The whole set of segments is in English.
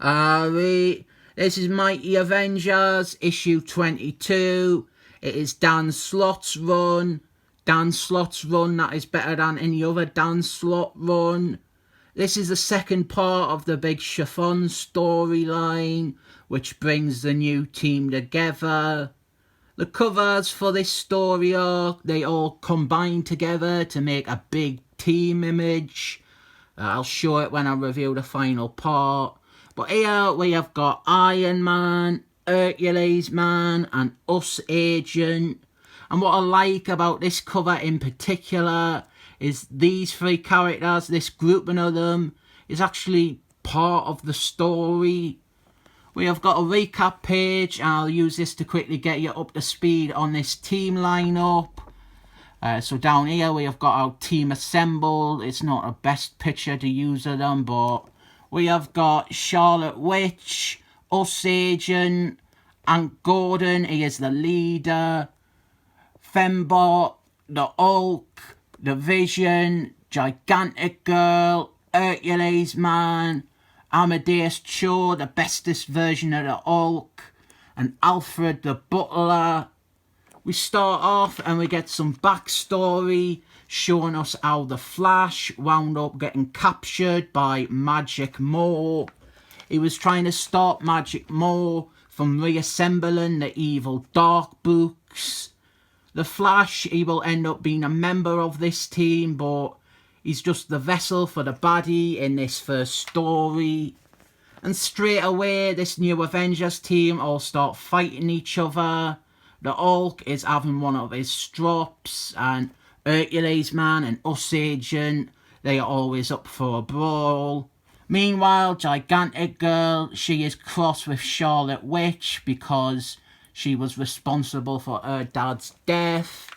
This is Mighty Avengers, issue 22. It is Dan Slott's run. Dan Slott's run that is better than any other Dan Slott run. This is the second part of the big Chiffon storyline, which brings the new team together. The covers for this story arc, they all combine together to make a big team image. I'll show it when I review the final part. But here we have got Iron Man, Hercules Man and u.s.agent. And what I like about this cover in particular is these three characters, this grouping of them, is actually part of the story. We have got a recap page, and I'll use this to quickly get you up to speed on this team lineup. So down here we have got our team assembled. It's not the best picture to use of them, but we have got Scarlet Witch, u.s.agent, Aunt Gordon, he is the leader, Pham, the Hulk, the Vision, Gigantic Girl, Hercules Man, Amadeus Cho, the bestest version of the Hulk, and Alfred the Butler. We start off and we get some backstory showing us how the Flash wound up getting captured by Magic Mo. He was trying to stop Magic Mo from reassembling the evil Dark Books. The Flash, he will end up being a member of this team, but he's just the vessel for the baddie in this first story. And straight away, this new Avengers team all start fighting each other. The Hulk is having one of his strops, and Hercules Man and u.s.agent, they are always up for a brawl. Meanwhile, Gigantic Girl, she is cross with Scarlet Witch because she was responsible for her dad's death.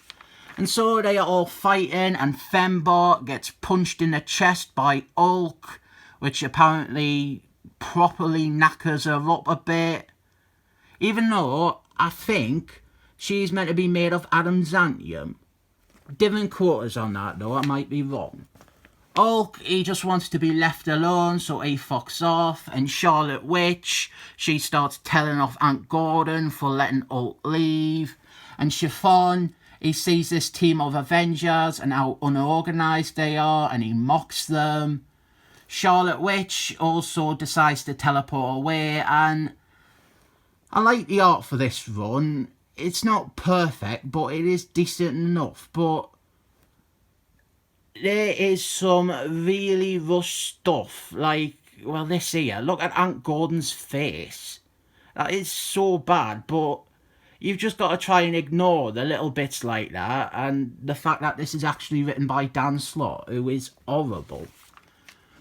And so they are all fighting, and Pham gets punched in the chest by Hulk, which apparently properly knackers her up a bit. Even though I think she's meant to be made of adamantium. Different quotas on that though, I might be wrong. Hulk, he just wants to be left alone, so he fucks off, and Scarlet Witch, she starts telling off Aunt Gordon for letting Hulk leave, and Chiffon, he sees this team of Avengers and how unorganised they are, and he mocks them. Scarlet Witch also decides to teleport away, and I like the art for this run. It's not perfect, but it is decent enough. But there is some really rushed stuff. Like, well, this here. Look at Aunt Gordon's face. That is so bad, but you've just got to try and ignore the little bits like that. And the fact that this is actually written by Dan Slott, who is horrible.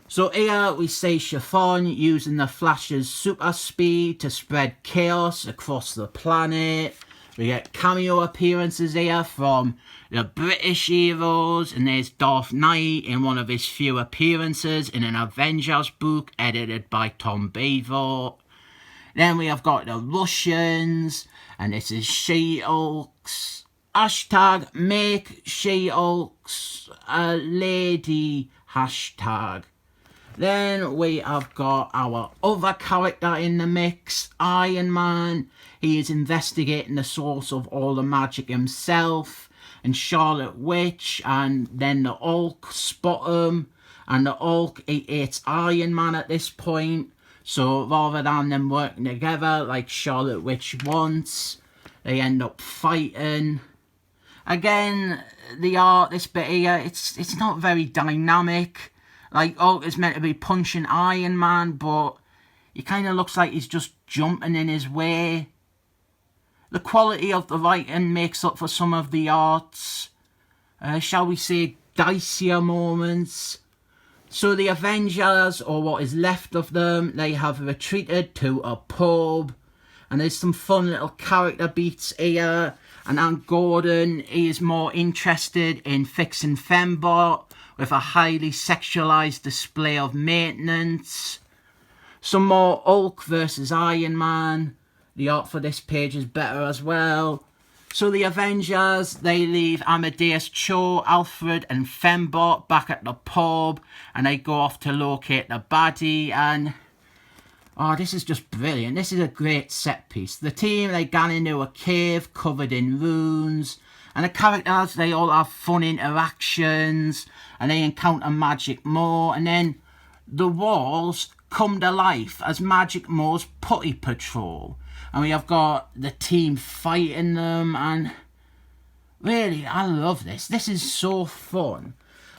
So here we see Chiffon using the Flash's super speed to spread chaos across the planet. We get cameo appearances here from the British heroes, and there's Darth Knight in one of his few appearances in an Avengers book edited by Tom Brevoort. Then we have got the Russians, and this is She-Hulks. Hashtag make She-Hulks a lady hashtag. Then we have got our other character in the mix, Iron Man. He is investigating the source of all the magic himself. And Scarlet Witch and then the Hulk spot him. And the Hulk, he hates Iron Man at this point. So rather than them working together like Scarlet Witch wants, they end up fighting. Again, the art, this bit here, it's not very dynamic. Like, Hulk is meant to be punching Iron Man, but he kind of looks like he's just jumping in his way. The quality of the writing makes up for some of the art's, shall we say, dicier moments. So the Avengers, or what is left of them, they have retreated to a pub. And there's some fun little character beats here. And Aunt Gordon is more interested in fixing Pham with a highly sexualized display of maintenance. Some more Hulk versus Iron Man. The art for this page is better as well. So the Avengers, they leave Amadeus Cho, Alfred and Pham back at the pub, and they go off to locate the baddie. And Oh, this is just brilliant. This is a great set piece. The team, they gone into a cave covered in runes, and the characters, they all have fun interactions, and they encounter Magic Mo, and then the walls come to life as Magic Mo's putty patrol. And we have got the team fighting them, and really, I love this. This is so fun.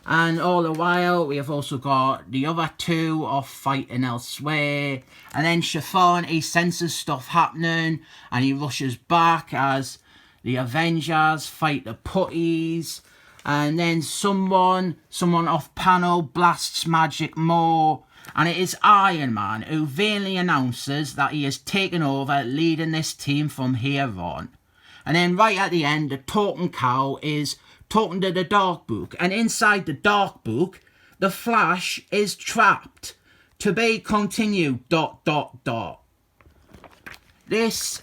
And all the while, we have also got the other two off fighting elsewhere. And then Chiffon, he senses stuff happening, and he rushes back as the Avengers fight the putties. And then someone off panel blasts Magic Mo. And it is Iron Man who vainly announces that he has taken over leading this team from here on. And then right at the end, the talking cow is talking to the Dark Book. And inside the Dark Book, the Flash is trapped. To be continued, ... This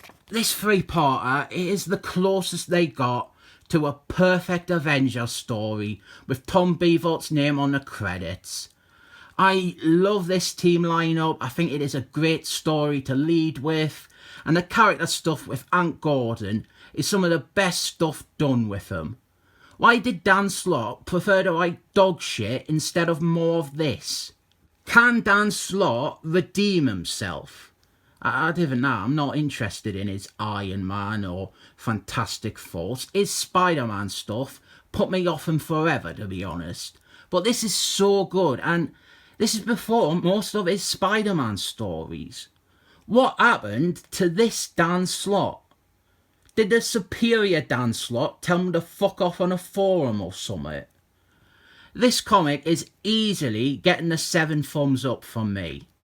three-parter is the closest they got to a perfect Avengers story with Tom Beavert's name on the credits. I love this team lineup. I think it is a great story to lead with. And the character stuff with Ant Gordon is some of the best stuff done with him. Why did Dan Slott prefer to write dog shit instead of more of this? Can Dan Slott redeem himself? I don't even know. I'm not interested in his Iron Man or Fantastic Force. His Spider-Man stuff put me off him forever, to be honest. But this is so good, and this is before most of his Spider-Man stories. What happened to this Dan Slott? Did the superior Dan Slott tell him to fuck off on a forum or something? This comic is easily getting the 7 thumbs up from me.